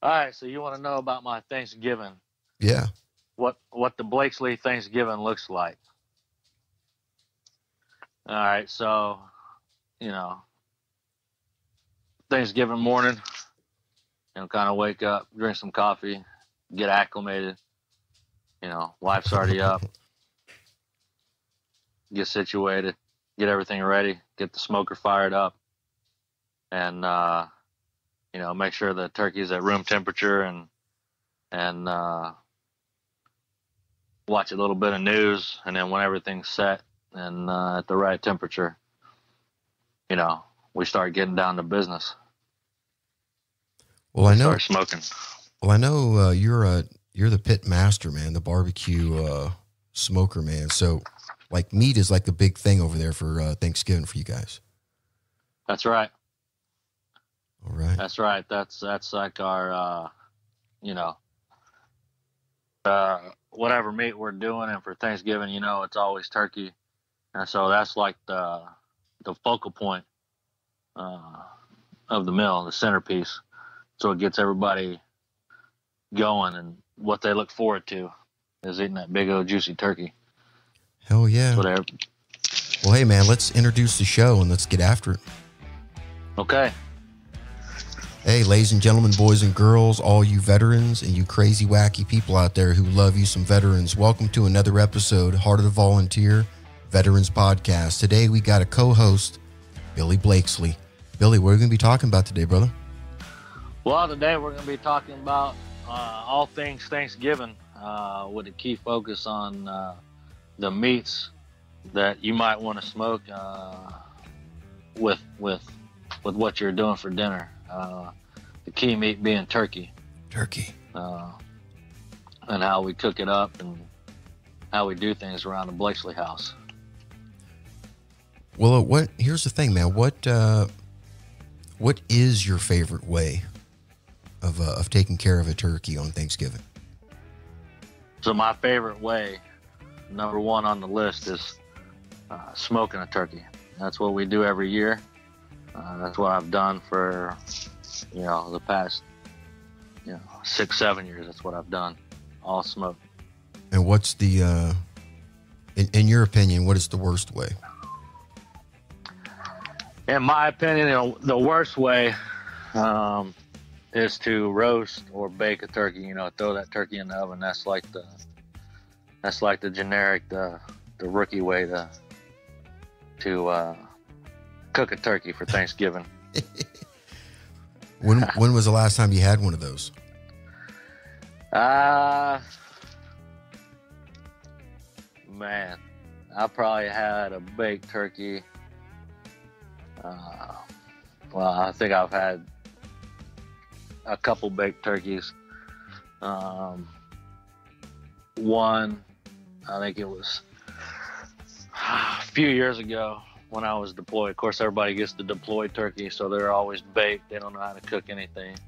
All right, so you want to know about my Thanksgiving? Yeah. What the Blakeslee Thanksgiving looks like? All right, so you know, Thanksgiving morning, kind of wake up, drink some coffee, get acclimated. Wife's already up, get situated, get everything ready, get the smoker fired up, and make sure the turkey's at room temperature, and watch a little bit of news, and then when everything's set and at the right temperature, we start getting down to business. Well, I know. Start smoking. Well, I know you're the pit master, man, the barbecue smoker, man. So, like, meat is like the big thing over there for Thanksgiving for you guys. That's right. All right. That's right. That's like our, whatever meat we're doing, and for Thanksgiving, it's always turkey, and so that's like the focal point of the meal, the centerpiece. So it gets everybody going, and what they look forward to is eating that big old juicy turkey. Hell yeah. Whatever. Well, hey man, let's introduce the show and let's get after it. Okay. Hey, ladies and gentlemen, boys and girls, all you veterans and you crazy wacky people out there who love you some veterans, welcome to another episode, Heart of the Volunteer Veterans Podcast. Today we got a co-host, Billy Blakeslee. Billy, what are we going to be talking about today, brother? Well, today we're going to be talking about all things Thanksgiving, with a key focus on the meats that you might want to smoke with what you're doing for dinner. The key meat being turkey. Turkey. And how we cook it up and how we do things around the Blakeslee house. Well, here's the thing, man. What is your favorite way of taking care of a turkey on Thanksgiving? So my favorite way, number one on the list, is smoking a turkey. That's what we do every year. That's what I've done for, the past, 6-7 years. That's what I've done, all smoke. And what's the, in your opinion, what is the worst way? In my opinion, the worst way is to roast or bake a turkey. Throw that turkey in the oven. That's like the generic, the rookie way to cook a turkey for Thanksgiving. When was the last time you had one of those? Man, I probably had a baked turkey. Well, I think I've had a couple baked turkeys. One, I think it was a few years ago when I was deployed. Of course, everybody gets the deployed turkey, so they're always baked. They don't know how to cook anything.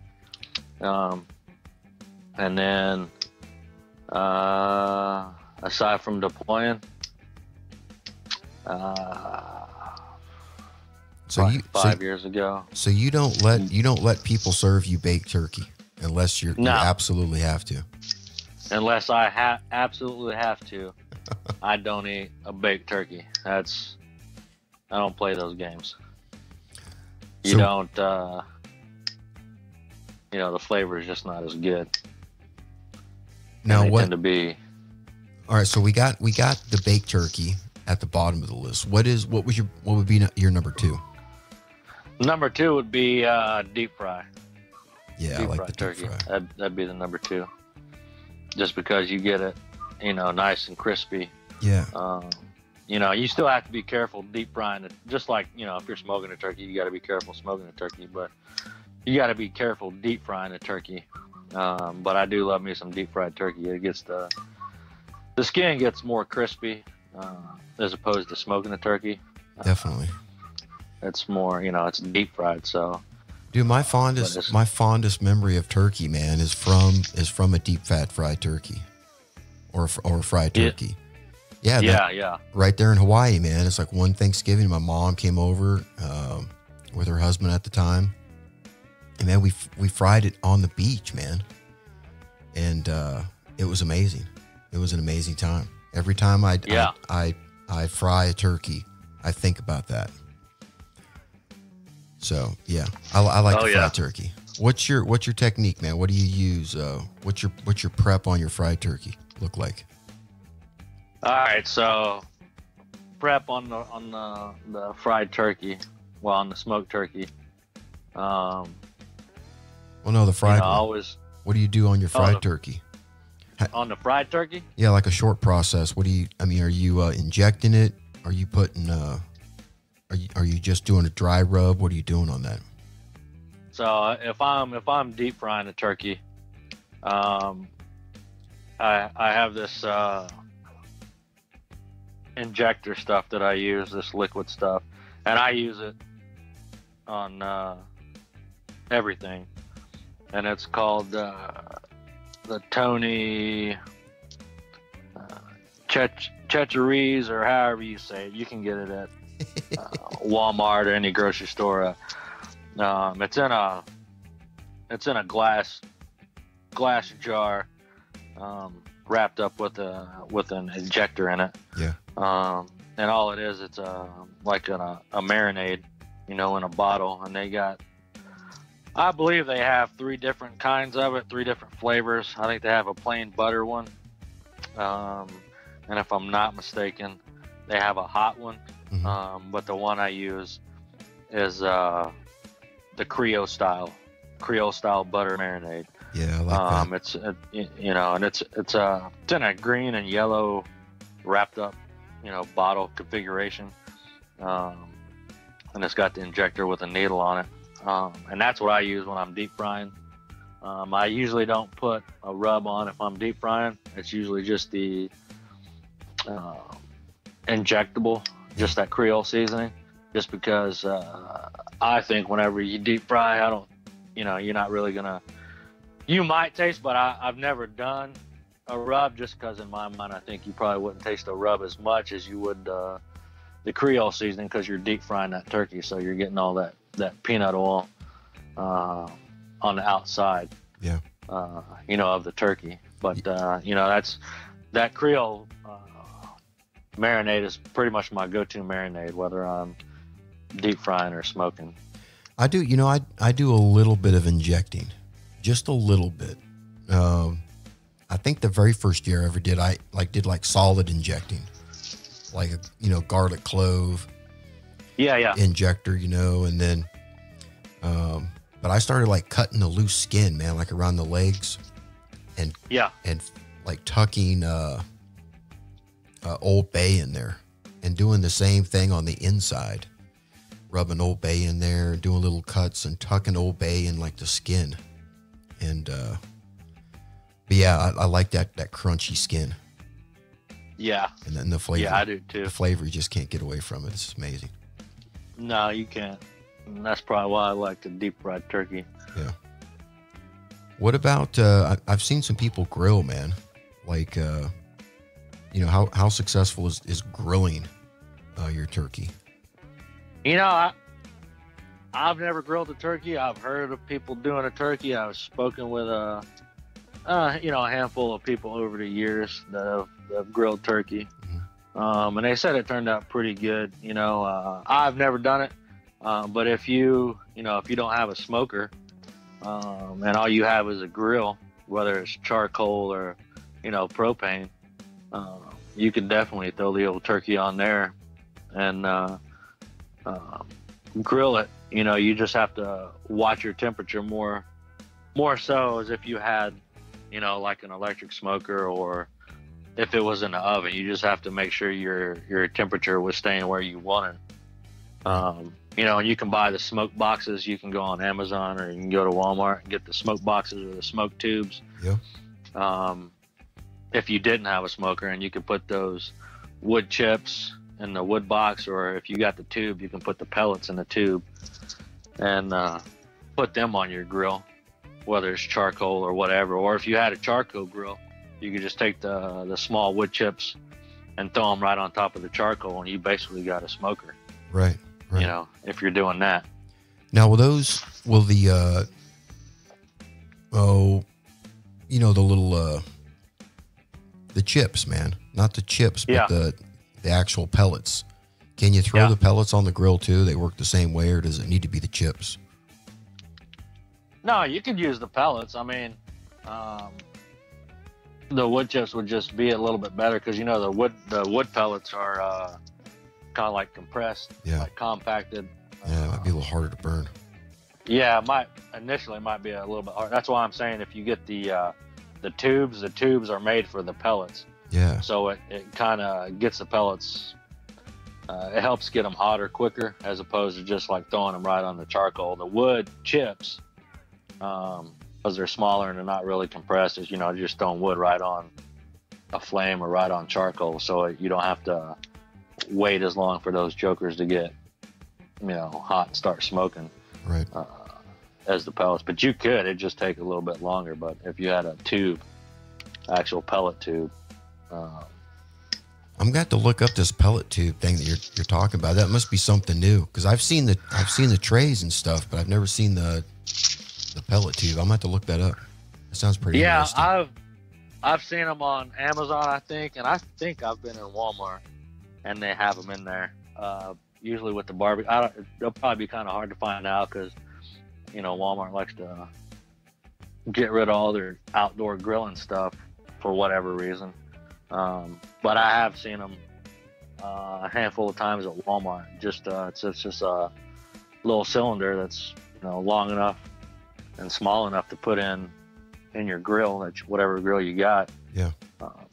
And then, aside from deploying, five years ago. So you don't let people serve you baked turkey unless you absolutely have to. Unless I absolutely have to, I don't eat a baked turkey. I don't play those games. You don't. The flavor is just not as good. Now what? Tend to be. All right, so we got the baked turkey at the bottom of the list. What would be your number two? Number two would be deep fry. Yeah, I like the turkey. Deep fry. That'd be the number two. Just because you get it, nice and crispy. Yeah. You still have to be careful deep frying it. Just like, if you're smoking a turkey, you got to be careful smoking a turkey. But you got to be careful deep frying a turkey. But I do love me some deep fried turkey. It gets the skin gets more crispy as opposed to smoking a turkey. Definitely. It's more, it's deep fried. So, dude, my fondest memory of turkey, man, is from a deep fat fried turkey, or fried turkey. Yeah. Right there in Hawaii, man. It's like one Thanksgiving, my mom came over with her husband at the time, And man, we fried it on the beach, man. And it was amazing. It was an amazing time. Every time I fry a turkey, I think about that. So yeah, I like to fry turkey. What's your technique, man? What do you use? What's your prep on your fried turkey look like? All right, so prep on the fried turkey, well, on the smoked turkey. Well, no, the fried one. Always. What do you do on your fried turkey? On the fried turkey? Yeah, like a short process. Are you injecting it? Are you putting are you just doing a dry rub? What are you doing on that? So if I'm deep frying a turkey, I have this injector stuff that I use, this liquid stuff, and I use it on everything, and it's called the Tony Checheries, or however you say it. You can get it at Walmart or any grocery store. It's in a glass jar, wrapped up with an injector in it. Yeah. And all it is, it's like a marinade, in a bottle, and I believe they have 3 different kinds of it, 3 different flavors. I think they have a plain butter one, and if I'm not mistaken, they have a hot one. Mm-hmm. But the one I use is the Creole style butter marinade. Yeah, I like that. It's and it's in a green and yellow wrapped up, bottle configuration, and it's got the injector with a needle on it, and that's what I use when I'm deep frying. I usually don't put a rub on if I'm deep frying. It's usually just the injectable, just that Creole seasoning, just because I think whenever you deep fry, you're not really gonna. You might taste, but I've never done a rub, just because in my mind, I think you probably wouldn't taste a rub as much as you would the Creole seasoning, because you're deep frying that turkey, so you're getting all that peanut oil on the outside, of the turkey. But that Creole marinade is pretty much my go-to marinade, whether I'm deep frying or smoking. I do, I do a little bit of injecting, just a little bit. I think the very first year I ever did, I did solid injecting, like garlic clove. Yeah. Injector, and then, but I started cutting the loose skin, man, around the legs, and tucking Old Bay in there, and doing the same thing on the inside, rubbing Old Bay in there, doing little cuts and tucking Old Bay in the skin, and but yeah, I like that crunchy skin. Yeah, and then the flavor. Yeah, I do too. The flavor, you just can't get away from it. It's amazing. No, you can't. And that's probably why I like the deep fried turkey. Yeah. What about? I've seen some people grill, man. How successful is grilling your turkey? I've never grilled a turkey. I've heard of people doing a turkey. I've spoken with a handful of people over the years that have grilled turkey. Mm-hmm. And they said it turned out pretty good. I've never done it. But if you don't have a smoker, and all you have is a grill, whether it's charcoal or, propane, you can definitely throw the old turkey on there and grill it. You just have to watch your temperature more so as if you had, like an electric smoker, or if it was in the oven. You just have to make sure your temperature was staying where you wanted. And you can buy the smoke boxes. You can go on Amazon, or you can go to Walmart and get the smoke boxes or the smoke tubes. Yeah. If you didn't have a smoker, and you could put those wood chips in the wood box, or if you got the tube, you can put the pellets in the tube and put them on your grill, whether it's charcoal or whatever. Or if you had a charcoal grill, you could just take the small wood chips and throw them right on top of the charcoal, and you basically got a smoker. Right. If you're doing that. Now, will the Oh, you know, the little, the chips, man. Not the chips, but the actual pellets. Can you throw the pellets on the grill too? They work the same way, or does it need to be the chips? No, you could use the pellets. I mean, the wood chips would just be a little bit better because, you know, the wood pellets are kind of like compressed, like compacted. Yeah, it might be a little harder to burn. Yeah, it might be a little bit hard. That's why I'm saying if you get the tubes are made for the pellets. Yeah. So it kind of gets the pellets. It helps get them hotter quicker as opposed to just like throwing them right on the charcoal. The wood chips, because they're smaller and they're not really compressed, is, you know, you're just throwing wood right on a flame or right on charcoal, so you don't have to wait as long for those jokers to get, you know, hot and start smoking. Right. As the pellets, but you could. It just take a little bit longer. But if you had a tube, actual pellet tube, I'm got to look up this pellet tube thing that you're talking about. That must be something new because I've seen the trays and stuff, but I've never seen the pellet tube. I'm gonna have to look that up. That sounds pretty interesting. I've seen them on Amazon, I think, and I think I've been in Walmart, and they have them in there. Usually with the barbecue, it'll probably be kind of hard to find out because, you know, Walmart likes to get rid of all their outdoor grilling stuff for whatever reason. But I have seen them a handful of times at Walmart. Just it's just a little cylinder that's, you know, long enough and small enough to put in your grill, whatever grill you got. Yeah.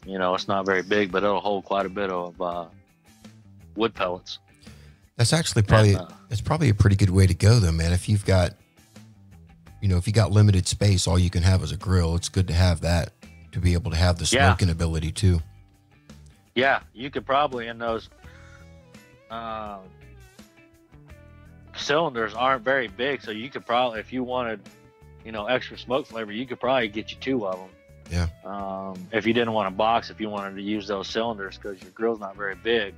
You know, it's not very big, but it'll hold quite a bit of wood pellets. That's actually probably a pretty good way to go though, man. If you've got, you know, if you got limited space, all you can have is a grill. It's good to have that to be able to have the smoking ability too. Yeah, you could probably, in those cylinders aren't very big, so you could probably, if you wanted, you know, extra smoke flavor, you could probably get you 2 of them. Yeah. If you didn't want a box, if you wanted to use those cylinders, because your grill's not very big,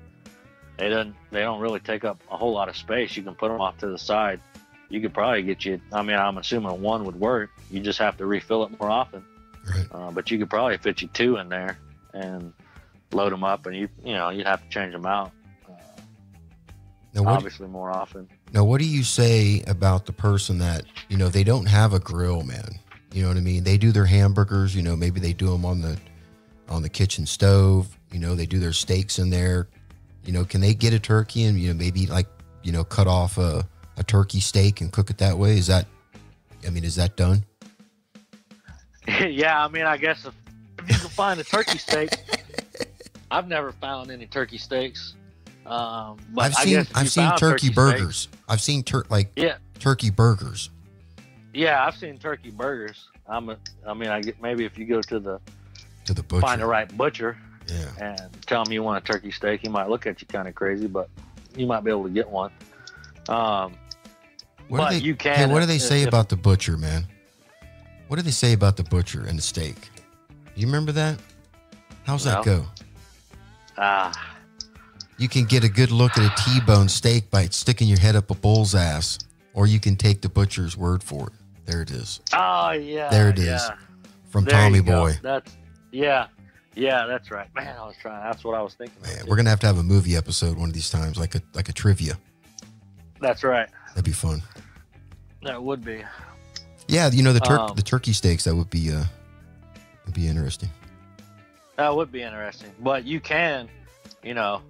they don't really take up a whole lot of space. You can put them off to the side. You could probably get you, I mean, I'm assuming 1 would work. You just have to refill it more often. Right. But you could probably fit you 2 in there and load them up, and you know, you'd have to change them out. Obviously more often. Now, what do you say about the person that, you know, they don't have a grill, man? You know what I mean? They do their hamburgers, you know, maybe they do them on the kitchen stove, you know, they do their steaks in there. You know, can they get a turkey and, you know, maybe like, you know, cut off a turkey steak and cook it that way? Is that done? Yeah, I mean, I guess if you can find a turkey steak, I've never found any turkey steaks. But I've seen turkey burgers. I've seen turkey burgers. Yeah, I've seen turkey burgers. Maybe if you go to the butcher, find the right butcher, and tell him you want a turkey steak, he might look at you kind of crazy, but you might be able to get one. What do they say about the butcher, man? What do they say about the butcher and the steak? You remember that? How's that go? You can get a good look at a T-bone steak by sticking your head up a bull's ass, or you can take the butcher's word for it. There it is. Oh, yeah. There it is. From Tommy Boy. That's right. Man, that's what I was thinking. Man, we're going to have a movie episode one of these times, like a trivia. That's right. That'd be fun. That would be. Yeah, you know, the turkey steaks, that would be interesting. That would be interesting. But you can, you know,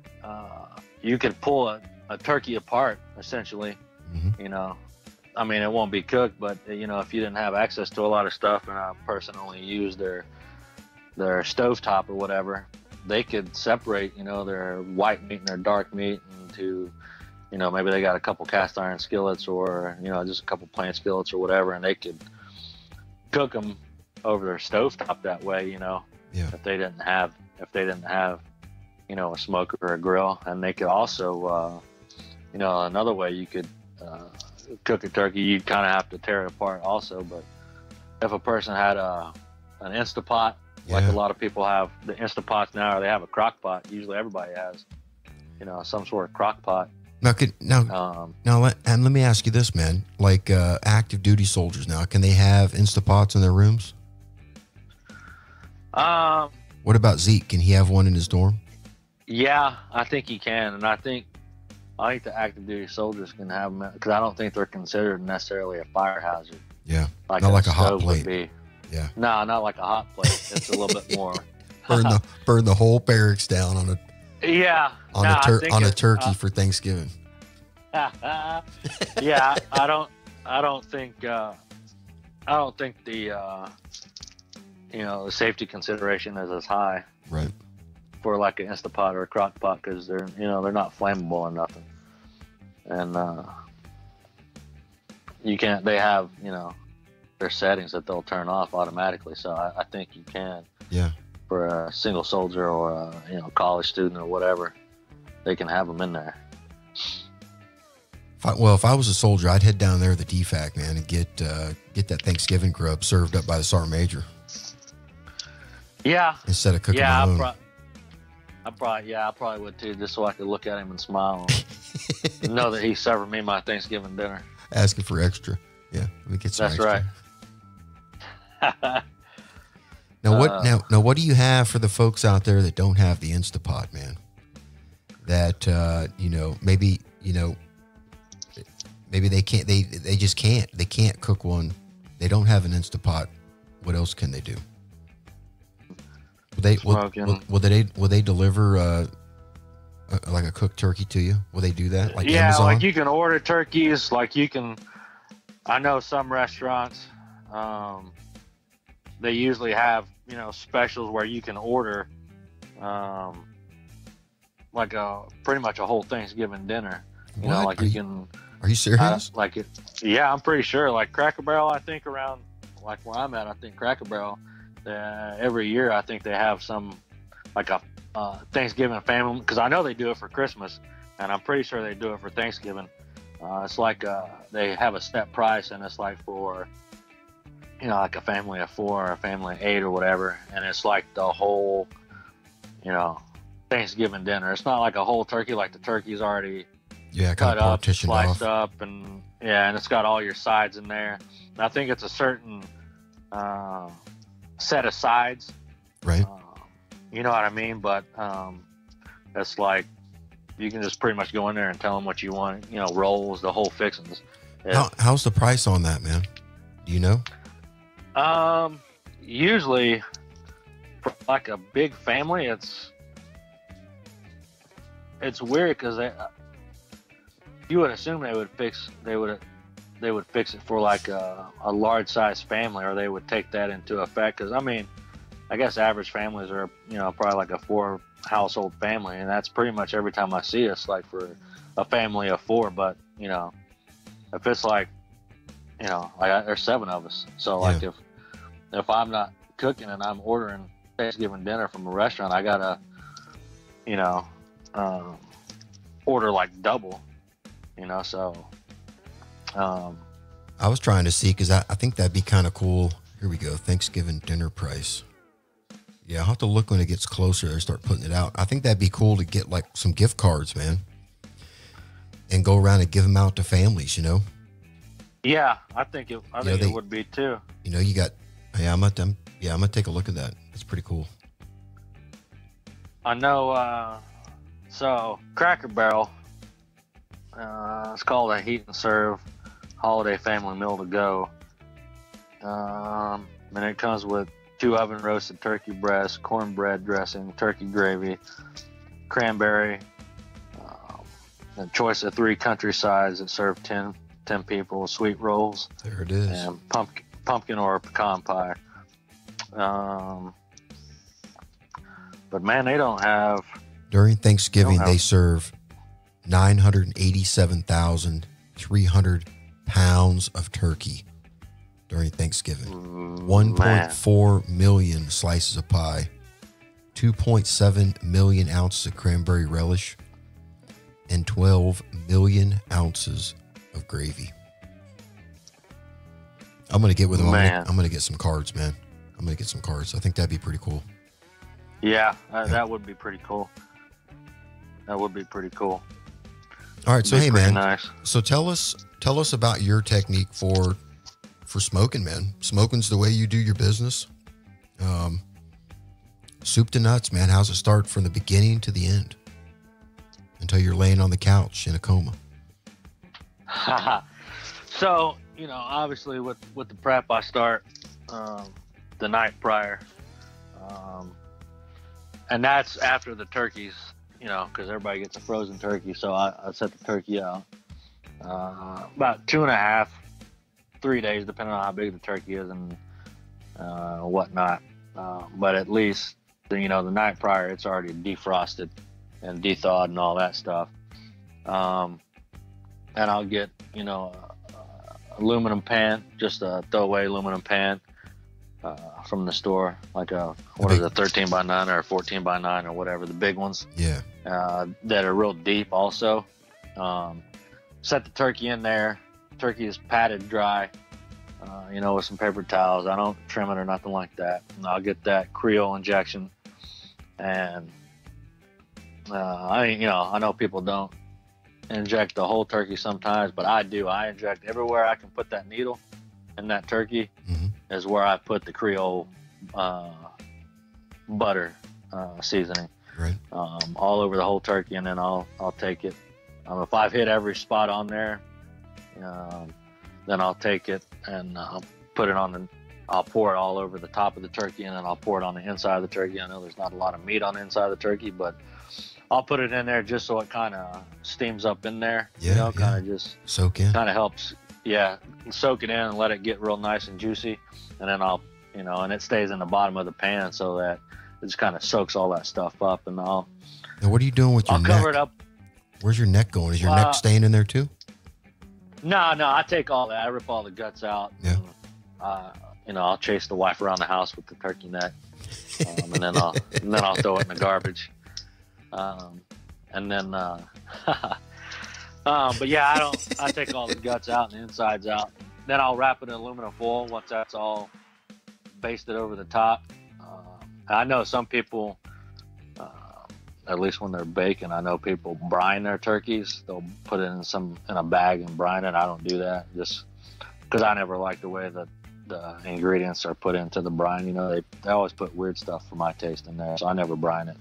you could pull a turkey apart, essentially. Mm-hmm. You know, I mean, it won't be cooked, but, you know, if you didn't have access to a lot of stuff and a person only used their stovetop or whatever, they could separate, you know, their white meat and their dark meat into, you know, maybe they got a couple cast iron skillets or, you know, just a couple plain skillets or whatever, and they could cook them over their stovetop that way, you know. Yeah. If they didn't have, you know, a smoker or a grill. And they could also, you know, another way you could cook a turkey, you'd kind of have to tear it apart also. But if a person had an Instapot, like a lot of people have the Instapots now, or they have a crock pot, usually everybody has, you know, some sort of crock pot. Let me ask you this, man. Like active duty soldiers now, can they have Instapots in their rooms? What about Zeke? Can he have one in his dorm? Yeah, I think he can, and I think the active duty soldiers can have them because I don't think they're considered necessarily a fire hazard. Yeah, not like a hot plate. Yeah, no, not like a hot plate. It's a little bit more. burn the whole barracks down on a a turkey for Thanksgiving. Yeah, I don't think the the safety consideration is as high, right, for like an Instapot or a crock pot because they're not flammable or nothing, and they have their settings that they'll turn off automatically. So I think you can. Yeah. For a single soldier or a college student or whatever, they can have them in there. If I was a soldier, I'd head down there to the DFAC, man, and get that Thanksgiving grub served up by the sergeant major. Yeah. Instead of cooking my own. I probably would too, just so I could look at him and smile and know that he's serving me my Thanksgiving dinner. Asking for extra. Yeah, let me get some extra. That's right. Now what do you have for the folks out there that don't have the Instapot, man? That maybe they can't, they just can't, they can't cook one. They don't have an Instapot. What else can they do? Will they deliver like a cooked turkey to you? Will they do that? Like Amazon? Like you can order turkeys. Like you can. I know some restaurants. They usually have specials where you can order like pretty much a whole Thanksgiving dinner. What? You can. Are you serious? Yeah, I'm pretty sure. Like Cracker Barrel, I think around like where I'm at, I think Cracker Barrel. Every year, I think they have some like a Thanksgiving family, because I know they do it for Christmas, and I'm pretty sure they do it for Thanksgiving. It's like they have a set price, and it's like for like a family of 4 or a family of 8 or whatever, and it's like the whole Thanksgiving dinner. It's not like a whole turkey, like the turkey's already cut up, sliced up, and it's got all your sides in there. And I think it's a certain set of sides, right? You know what I mean? But it's like you can just pretty much go in there and tell them what you want. Rolls, the whole fixings. How's the price on that, man? Do you know? Usually for like a big family, it's weird because you would assume they would fix it for like a large size family, or they would take that into effect. Because I guess average families are probably like a 4 household family, and that's pretty much every time I see us like for a family of 4. But if it's like there's 7 of us, so like if I'm not cooking and I'm ordering Thanksgiving dinner from a restaurant, I gotta order like double, so I was trying to see, because I think that'd be kind of cool. Here we go, Thanksgiving dinner price. Yeah, I'll have to look when it gets closer and start putting it out. I think that'd be cool to get like some gift cards, man, and go around and give them out to families, Yeah, I think it would be too. You got. I'm gonna take a look at that. It's pretty cool. I know. So Cracker Barrel, it's called a heat and serve holiday family meal to go. And it comes with 2 oven roasted turkey breasts, cornbread dressing, turkey gravy, cranberry, a choice of 3 country sides that serve 10 people, sweet rolls. There it is. And pumpkin or pecan pie. But man, they don't have. During Thanksgiving, they serve 987,300 pounds of turkey during Thanksgiving. 1.4 million slices of pie, 2.7 million ounces of cranberry relish, and 12 million ounces of gravy. I'm going to get with them. I'm going to get some cards, man. I'm going to get some cards. I think that'd be pretty cool. Yeah, that would be pretty cool. That would be pretty cool. All right, so hey man, nice. So tell us about your technique for smoking, man. Smoking's the way you do your business. Soup to nuts, man. How's it start from the beginning to the end until you're laying on the couch in a coma? So, obviously with the prep, I start the night prior. And that's after the turkeys, because everybody gets a frozen turkey. So I set the turkey out about 2.5, 3 days, depending on how big the turkey is and whatnot. But at least, the night prior, it's already defrosted and de-thawed and all that stuff. And I'll get, aluminum pan, just a throwaway aluminum pan from the store, like a 13 by 9 or a 14 by 9 or whatever, the big ones. Yeah. That are real deep also. Set the turkey in there. Turkey is patted dry, with some paper towels. I don't trim it or nothing like that. And I'll get that Creole injection. And I know people don't inject the whole turkey sometimes, but I do. I inject everywhere I can put that needle in that turkey. Mm-hmm. Is where I put the Creole butter seasoning. Right. All over the whole turkey, and then I'll take it. If I've hit every spot on there, then I'll take it and I'll put it on I'll pour it all over the top of the turkey, and then I'll pour it on the inside of the turkey. I know there's not a lot of meat on the inside of the turkey, but I'll put it in there just so it kind of steams up in there. Yeah, kind of just soak in. Kind of helps. Yeah, soak it in and let it get real nice and juicy, and then I'll, and it stays in the bottom of the pan so that it just kind of soaks all that stuff up. And Now, what are you doing with your neck? I'll cover it up. Where's your neck going? Is your neck staying in there too? No, I take all that. I rip all the guts out. Yeah. And, I'll chase the wife around the house with the turkey neck, and then I'll throw it in the garbage. But yeah, I take all the guts out and the insides out. Then I'll wrap it in aluminum foil once that's all basted over the top. I know some people, at least when they're baking, I know people brine their turkeys. They'll put it in a bag and brine it. I don't do that, just because I never like the way that the ingredients are put into the brine. They always put weird stuff for my taste in there, so I never brine it.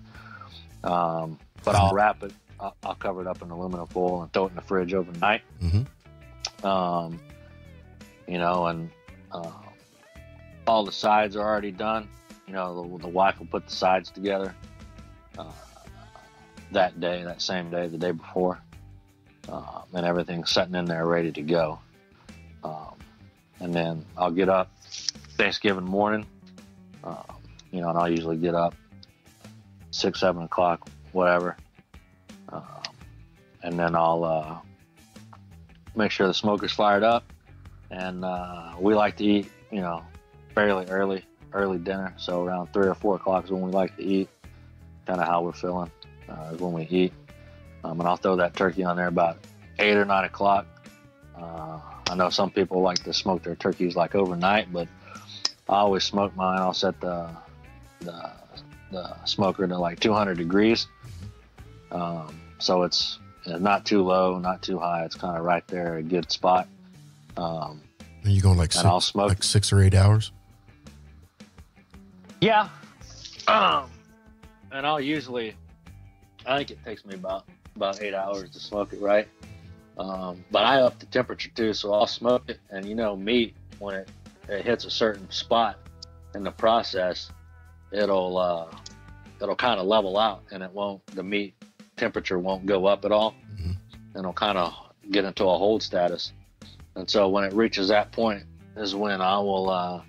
But I'll wrap it. I'll cover it up in aluminum foil and throw it in the fridge overnight. Mm-hmm. And all the sides are already done. The wife will put the sides together that same day, the day before, and everything's sitting in there ready to go. And then I'll get up Thanksgiving morning, and I'll usually get up 6, 7 o'clock, whatever. And then I'll make sure the smoker's fired up, and we like to eat, fairly early dinner. So around 3 or 4 o'clock is when we like to eat. Kind of how we're feeling is when we eat. And I'll throw that turkey on there about 8 or 9 o'clock. I know some people like to smoke their turkeys like overnight, but I always smoke mine. I'll set the smoker to like 200 degrees. So it's not too low, not too high. It's kind of right there, a good spot. And you going like I'll smoke like 6 or 8 hours? Yeah. And I'll usually, I think it takes me about 8 hours to smoke it right. But I up the temperature too, so I'll smoke it. And meat, when it hits a certain spot in the process, it'll kind of level out, and the meat temperature won't go up at all. Mm-hmm. And it'll kind of get into a hold status. And so when it reaches that point is when I'll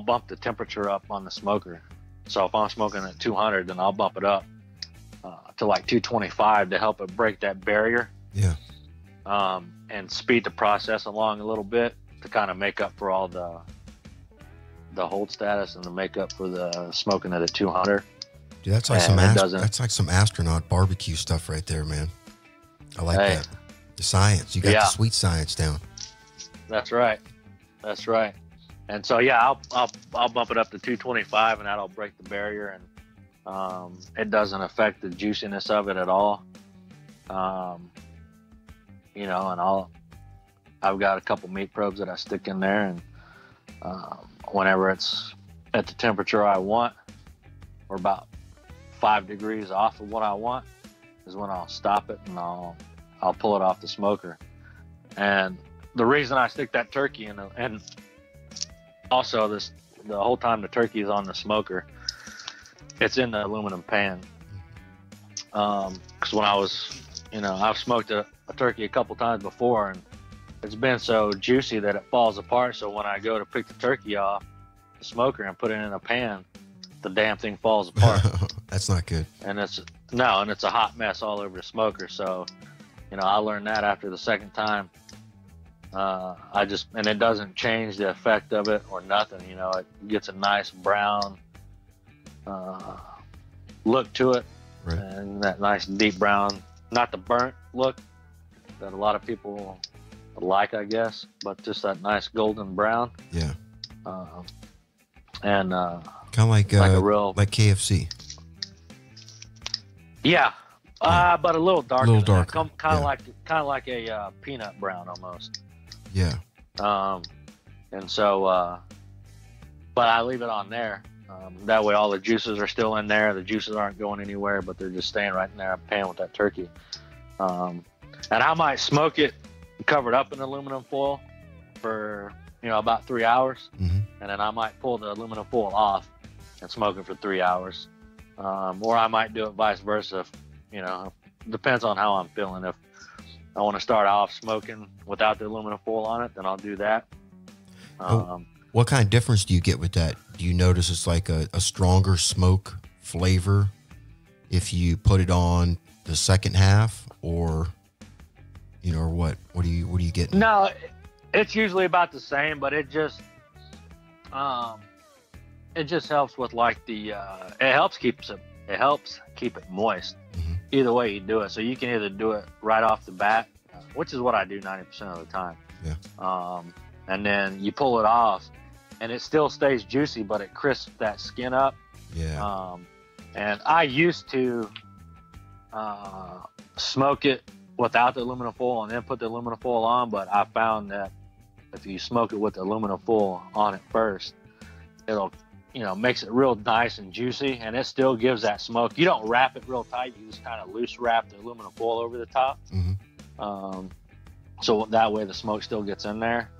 bump the temperature up on the smoker. So if I'm smoking at 200, then I'll bump it up to like 225 to help it break that barrier. Yeah. And speed the process along a little bit to kind of make up for all the hold status and to make up for the smoking it at 200. Dude, that's like some astronaut barbecue stuff right there, man. I like that. The science. You got the sweet science down. That's right. And so yeah, I'll bump it up to 225, and that'll break the barrier, and it doesn't affect the juiciness of it at all. you know, and I've got a couple meat probes that I stick in there, and whenever it's at the temperature I want, or about 5 degrees off of what I want, is when I'll stop it and I'll pull it off the smoker. And the reason I stick that turkey in, and also the whole time the turkey is on the smoker, it's in the aluminum pan. Because when I was, you know, I've smoked a turkey a couple times before, and it's been so juicy that it falls apart. So when I go to pick the turkey off the smoker and put it in a pan, the damn thing falls apart. That's not good. And it's a hot mess all over the smoker. So, you know, I learned that after the second time. And it doesn't change the effect of it or nothing. You know, it gets a nice brown look to it, right, and that nice deep brown, not the burnt look that a lot of people like, I guess, but just that nice golden brown. Yeah. And kind of like a real, like KFC. Yeah, but a little darker. A little darker. Kind of like a peanut brown almost. Yeah. And so, but I leave it on there. That way all the juices are still in there. The juices aren't going anywhere, but they're just staying right in there pan with that turkey. And I might smoke it covered up in aluminum foil for, you know, about 3 hours. Mm-hmm. And then I might pull the aluminum foil off and smoke it for 3 hours. Or I might do it vice versa. If, you know, depends on how I'm feeling. If I want to start off smoking without the aluminum foil on it, then I'll do that. What kind of difference do you get with that? Do you notice it's like a stronger smoke flavor if you put it on the second half, or, you know, or what? What do you get? No, it's usually about the same, but it just helps with like the it helps keep it moist. Mm-hmm. Either way you do it, so you can either do it right off the bat, which is what I do 90% of the time. Yeah. And then you pull it off, and it still stays juicy, but it crisps that skin up. Yeah. And I used to smoke it without the aluminum foil and then put the aluminum foil on, but I found that if you smoke it with the aluminum foil on it first, it'll, you know, makes it real nice and juicy, and it still gives that smoke. You don't wrap it real tight. You just kind of loose wrap the aluminum foil over the top. Mm-hmm. So that way the smoke still gets in there.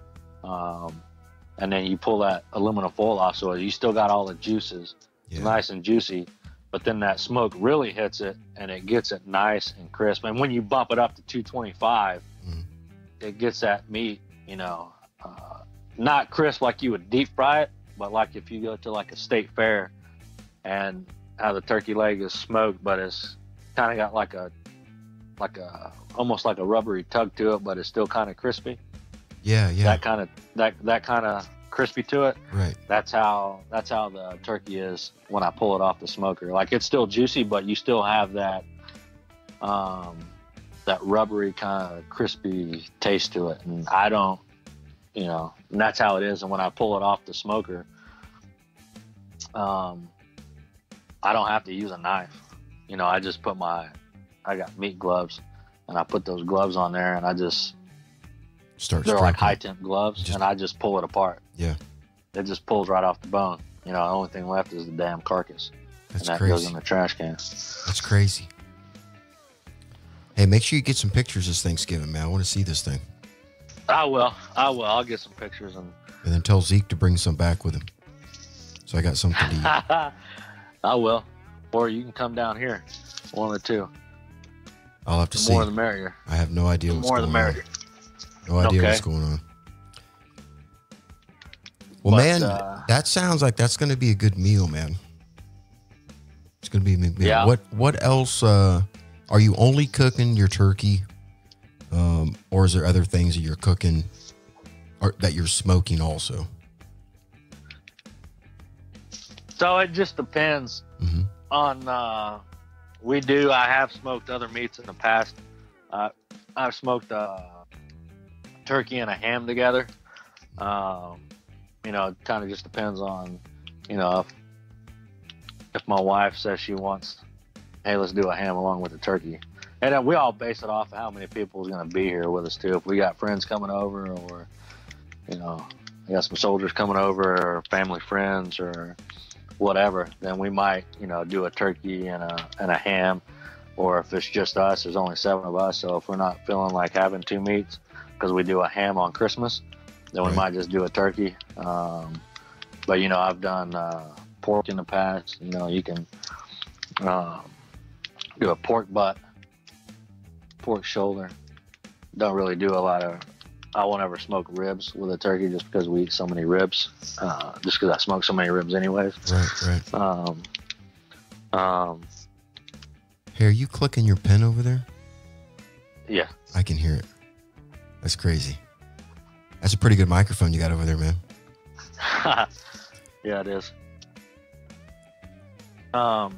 And then you pull that aluminum foil off, so you still got all the juices. Yeah. It's nice and juicy, but then that smoke really hits it, and it gets it nice and crisp. And when you bump it up to 225, mm-hmm, it gets that meat, you know, not crisp like you would deep fry it, but like if you go to like a state fair and how the turkey leg is smoked, but it's kind of got like a almost like a rubbery tug to it, but it's still kind of crispy. Yeah, yeah. That kind of crispy to it. Right. That's how the turkey is when I pull it off the smoker. Like, it's still juicy, but you still have that that rubbery kind of crispy taste to it. And I don't, you know, and that's how it is. And when I pull it off the smoker, I don't have to use a knife. You know, I just I got meat gloves, and I put those gloves on there, and I just they're like high temp gloves, and I just pull it apart. Yeah. It just pulls right off the bone. You know, the only thing left is the damn carcass. That's and that crazy. goes in the trash can. That's crazy. Hey, make sure you get some pictures this Thanksgiving, man. I want to see this thing. I will. I'll get some pictures and then tell Zeke to bring some back with him, so I got something to eat. I will. Or you can come down here. One of the two. I'll have to see. The more the merrier. I have no idea what's going on. The more the merrier. No idea what's going on. Well, man, that sounds like that's going to be a good meal, man. It's going to be a big meal. Yeah. What else? Are you only cooking your turkey, or is there other things that you're cooking or that you're smoking also? So it just depends on. I have smoked other meats in the past. I've smoked turkey and a ham together. You know, it kind of just depends on, you know, if my wife says she wants, hey, let's do a ham along with the turkey. And then we all base it off of how many people is going to be here with us too. If we got friends coming over, or we got some soldiers coming over, or family friends, or whatever, then we might do a turkey and a ham. Or if it's just us, there's only 7 of us. So if we're not feeling like having 2 meats, because we do a ham on Christmas, then we might just do a turkey. But I've done pork in the past. You can do a pork butt, pork shoulder. Don't really do a lot of. I won't ever smoke ribs with a turkey, just because we eat so many ribs. Just because I smoke so many ribs, anyways. Right. Hey, are you clicking your pen over there? Yeah. I can hear it. That's crazy. That's a pretty good microphone you got over there, man. Yeah, it is. So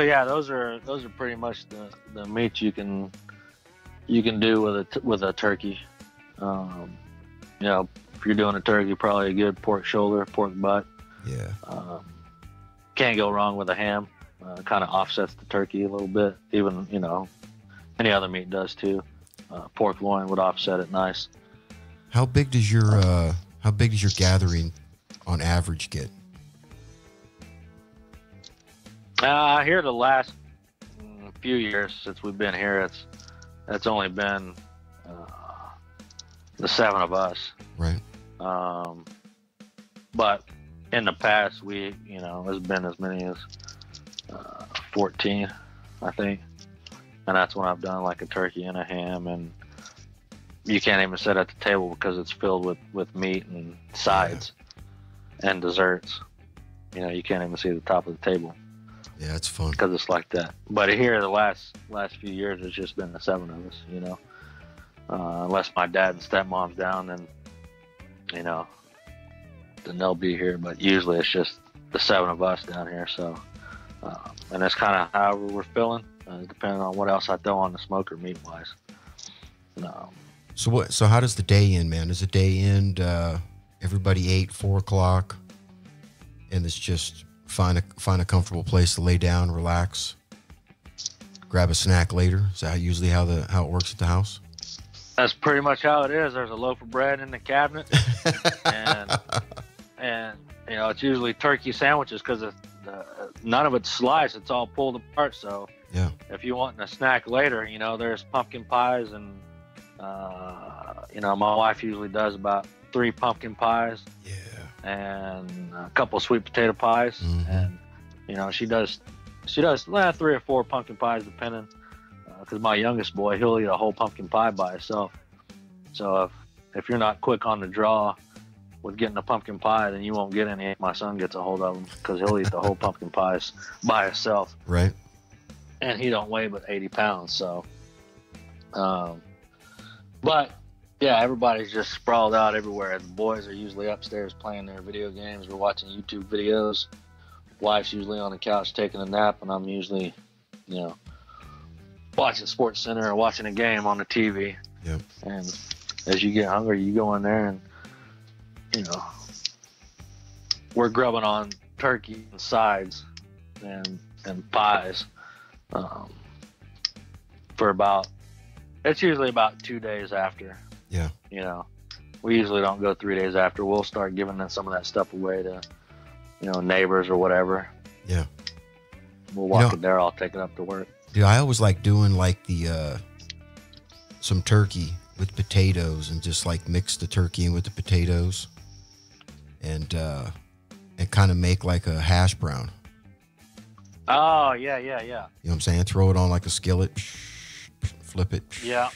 yeah, those are pretty much the meats you can do with a turkey. If you're doing a turkey, probably a good pork shoulder, pork butt. Yeah. Can't go wrong with a ham. Kind of offsets the turkey a little bit. Even any other meat does too. Pork loin would offset it nice. How big does your gathering on average get? Here the last few years since we've been here, it's only been the 7 of us. Right. But in the past, it's been as many as 14, I think. And that's when I've done like a turkey and a ham, and you can't even sit at the table because it's filled with meat and sides and desserts. You can't even see the top of the table. Yeah, it's fun. Because it's like that. But here, the last few years, it's just been the 7 of us, unless my dad and stepmom's down, then they'll be here. But usually it's just the 7 of us down here. So, and that's kind of however we're feeling, depending on what else I throw on the smoker meat-wise. So how does the day end, man? Does the day end, everybody ate 4 o'clock, and it's just find a comfortable place to lay down, relax, grab a snack later? Is that usually how it works at the house? That's pretty much how it is. There's a loaf of bread in the cabinet, and it's usually turkey sandwiches because none of it's sliced; it's all pulled apart. So yeah, if you want a snack later, there's pumpkin pies, and my wife usually does about 3 pumpkin pies. Yeah. And a couple of sweet potato pies, mm-hmm. and she does 3 or 4 pumpkin pies, depending. Because my youngest boy, he'll eat a whole pumpkin pie by himself. So if you're not quick on the draw with getting a pumpkin pie, then you won't get any if my son gets a hold of them, because he'll eat the whole pumpkin pies by himself. Right. And he don't weigh but 80 pounds. So, but. Yeah, everybody's just sprawled out everywhere. The boys are usually upstairs playing their video games. We're watching YouTube videos. Wife's usually on the couch taking a nap, and I'm usually, watching Sports Center or watching a game on the TV. Yep. And as you get hungry, you go in there and, we're grubbing on turkey and sides and pies it's usually about 2 days after. Yeah. We usually don't go 3 days after. We'll start giving some of that stuff away to, neighbors or whatever. Yeah. We'll walk it there. I'll take it up to work. Dude, I always like doing like some turkey with potatoes, and just like mix the turkey in with the potatoes, and kind of make like a hash brown. Oh, yeah. You know what I'm saying? Throw it on like a skillet, flip it. Yeah.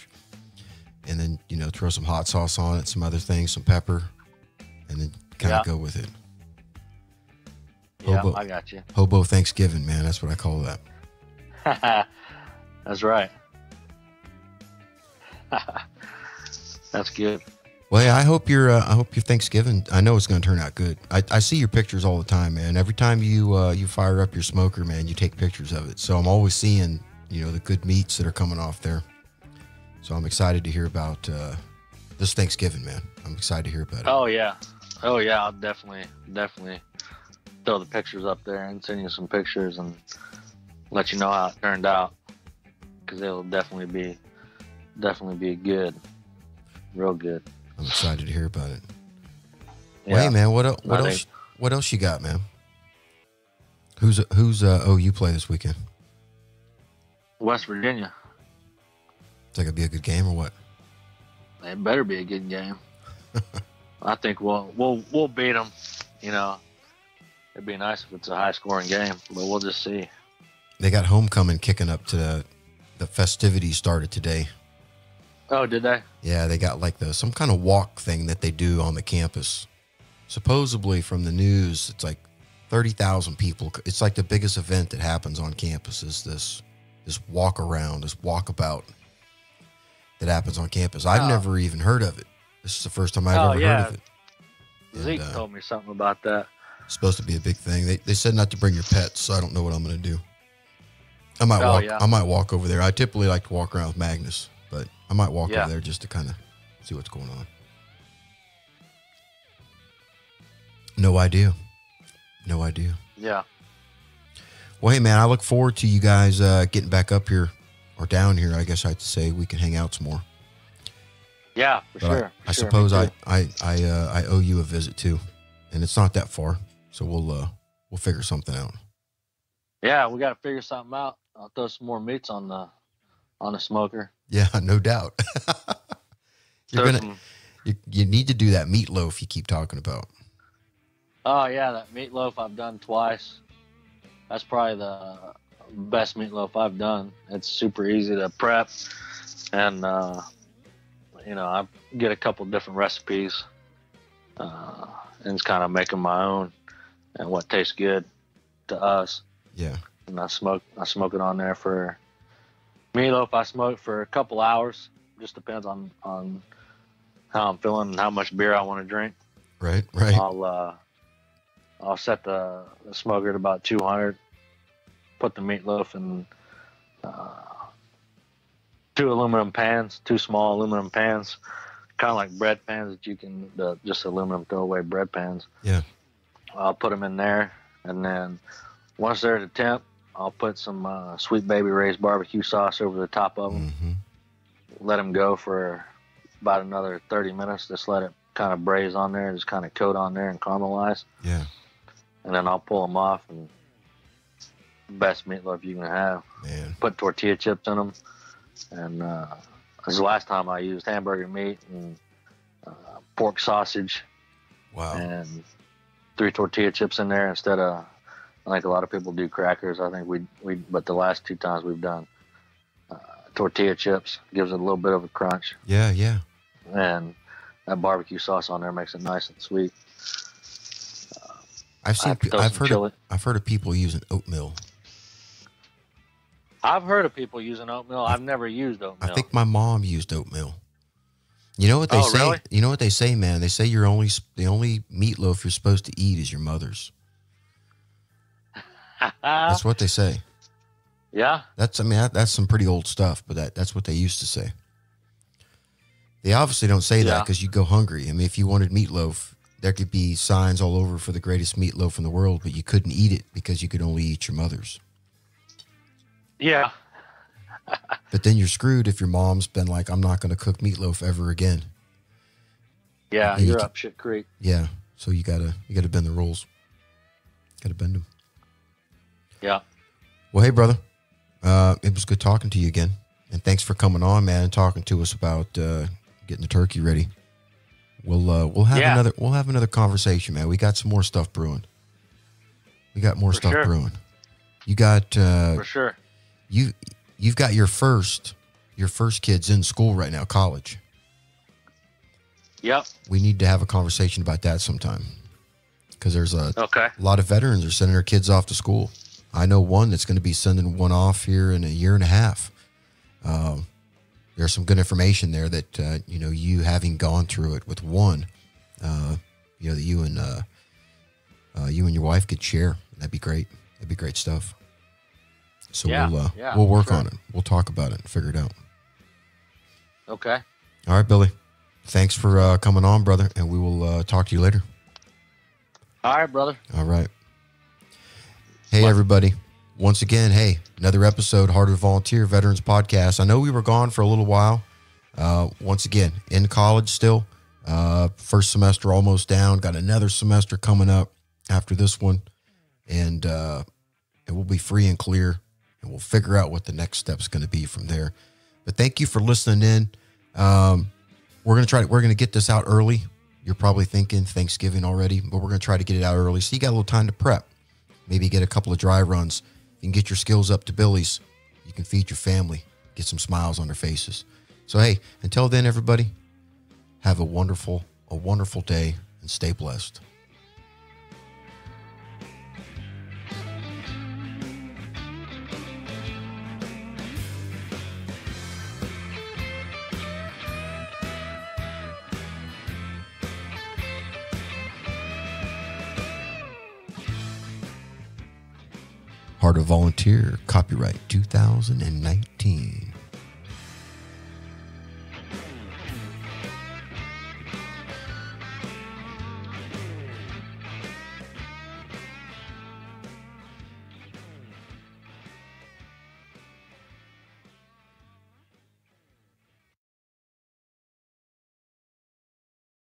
And then, throw some hot sauce on it, some other things, some pepper, and then kind of go with it. Yeah, I got you. Hobo Thanksgiving, man. That's what I call that. That's right. That's good. Well, yeah, I hope your Thanksgiving, I know it's going to turn out good. I see your pictures all the time, man. Every time you fire up your smoker, man, you take pictures of it. So I'm always seeing, the good meats that are coming off there. So I'm excited to hear about this Thanksgiving, man. I'm excited to hear about it. Oh yeah. I'll definitely throw the pictures up there and send you some pictures and let you know how it turned out. because it'll definitely be good, real good. I'm excited to hear about it. Yeah. Well, hey, man, what else you got, man? Who's OU play this weekend? West Virginia. Think it'll be a good game or what? It better be a good game. I think we'll beat them. You know, it'd be nice if it's a high scoring game, but we'll just see. They got homecoming kicking up to the festivities started today. Oh, did they? Yeah, they got like some kind of walk thing that they do on the campus. Supposedly from the news, it's like 30,000 people. It's like the biggest event that happens on campus is this walk around, this walkabout that happens on campus. I've never even heard of it. This is the first time I've ever heard of it. Zeke told me something about that. It's supposed to be a big thing. They said not to bring your pets, so I don't know what I'm going to do. I might walk over there. I typically like to walk around with Magnus, but I might walk over there just to kind of see what's going on. No idea. Yeah. Well, hey, man, I look forward to you guys getting back up here or down here. I guess I'd say we can hang out some more. Yeah, for sure. I suppose I owe you a visit too, and it's not that far, so we'll figure something out. Yeah, we got to figure something out. I'll throw some more meats on the smoker. Yeah, no doubt. You need to do that meatloaf you keep talking about. Oh yeah, that meatloaf I've done twice. That's probably the best meatloaf I've done. It's super easy to prep, and I get a couple different recipes, and it's kind of making my own and what tastes good to us. Yeah. And I smoke it on there for meatloaf. I smoke for a couple hours. Just depends on how I'm feeling and how much beer I want to drink. Right. I'll set the smoker at about 200. Put the meatloaf in two small aluminum pans, kind of like bread pans that you can just aluminum throwaway bread pans. Yeah. I'll put them in there, and then once they're at a temp, I'll put some Sweet Baby Ray's barbecue sauce over the top of them. Mm-hmm. Let them go for about another 30 minutes. Just let it kind of braise on there, just kind of coat on there and caramelize. Yeah. And then I'll pull them off, and best meatloaf you can have. Man. Put tortilla chips in them, and this is the last time I used hamburger meat and pork sausage. Wow. And 3 tortilla chips in there instead of, I think a lot of people do crackers. I think but the last 2 times we've done tortilla chips. Gives it a little bit of a crunch. Yeah. And that barbecue sauce on there makes it nice and sweet. I've heard of people using oatmeal. I've heard of people using oatmeal. I've never used oatmeal. I think my mom used oatmeal. You know what they say? Really? You know what they say, man? They say the only meatloaf you're supposed to eat is your mother's. That's what they say. Yeah. That's some pretty old stuff, but that's what they used to say. They obviously don't say that because you go hungry. I mean, if you wanted meatloaf, there could be signs all over for the greatest meatloaf in the world, but you couldn't eat it because you could only eat your mother's. Yeah. But then you're screwed if your mom's been like, I'm not going to cook meatloaf ever again. Yeah, you're up shit creek. Yeah, so you gotta bend the rules. Gotta bend them. Yeah. Well, hey, brother, it was good talking to you again, and thanks for coming on, man, and talking to us about getting the turkey ready. We'll have another conversation, man. We got some more stuff brewing. Brewing. You got for sure. You've got your first kids in school right now, college. Yep. We need to have a conversation about that sometime, because there's a lot of veterans are sending their kids off to school. I know one that's going to be sending one off here in a year and a half. There's some good information there that you having gone through it with one, that you and your wife could share. That'd be great. That'd be great stuff. So we'll work on it. We'll talk about it and figure it out. Okay. All right, Billy. Thanks for coming on, brother, and we will talk to you later. All right, brother. All right. Hey, everybody. once again, hey, another episode, Heart of the Volunteer Veterans Podcast. I know we were gone for a little while. Once again, in college still. First semester almost down. Got another semester coming up after this one. And it will be free and clear. And we'll figure out what the next step's going to be from there. But thank you for listening in. We're going to get this out early. You're probably thinking Thanksgiving already, but we're going to try to get it out early. So you got a little time to prep. Maybe get a couple of dry runs. You can get your skills up to Billy's. You can feed your family, get some smiles on their faces. So, hey, until then, everybody, have a wonderful day and stay blessed. Heart of Volunteer, copyright 2019.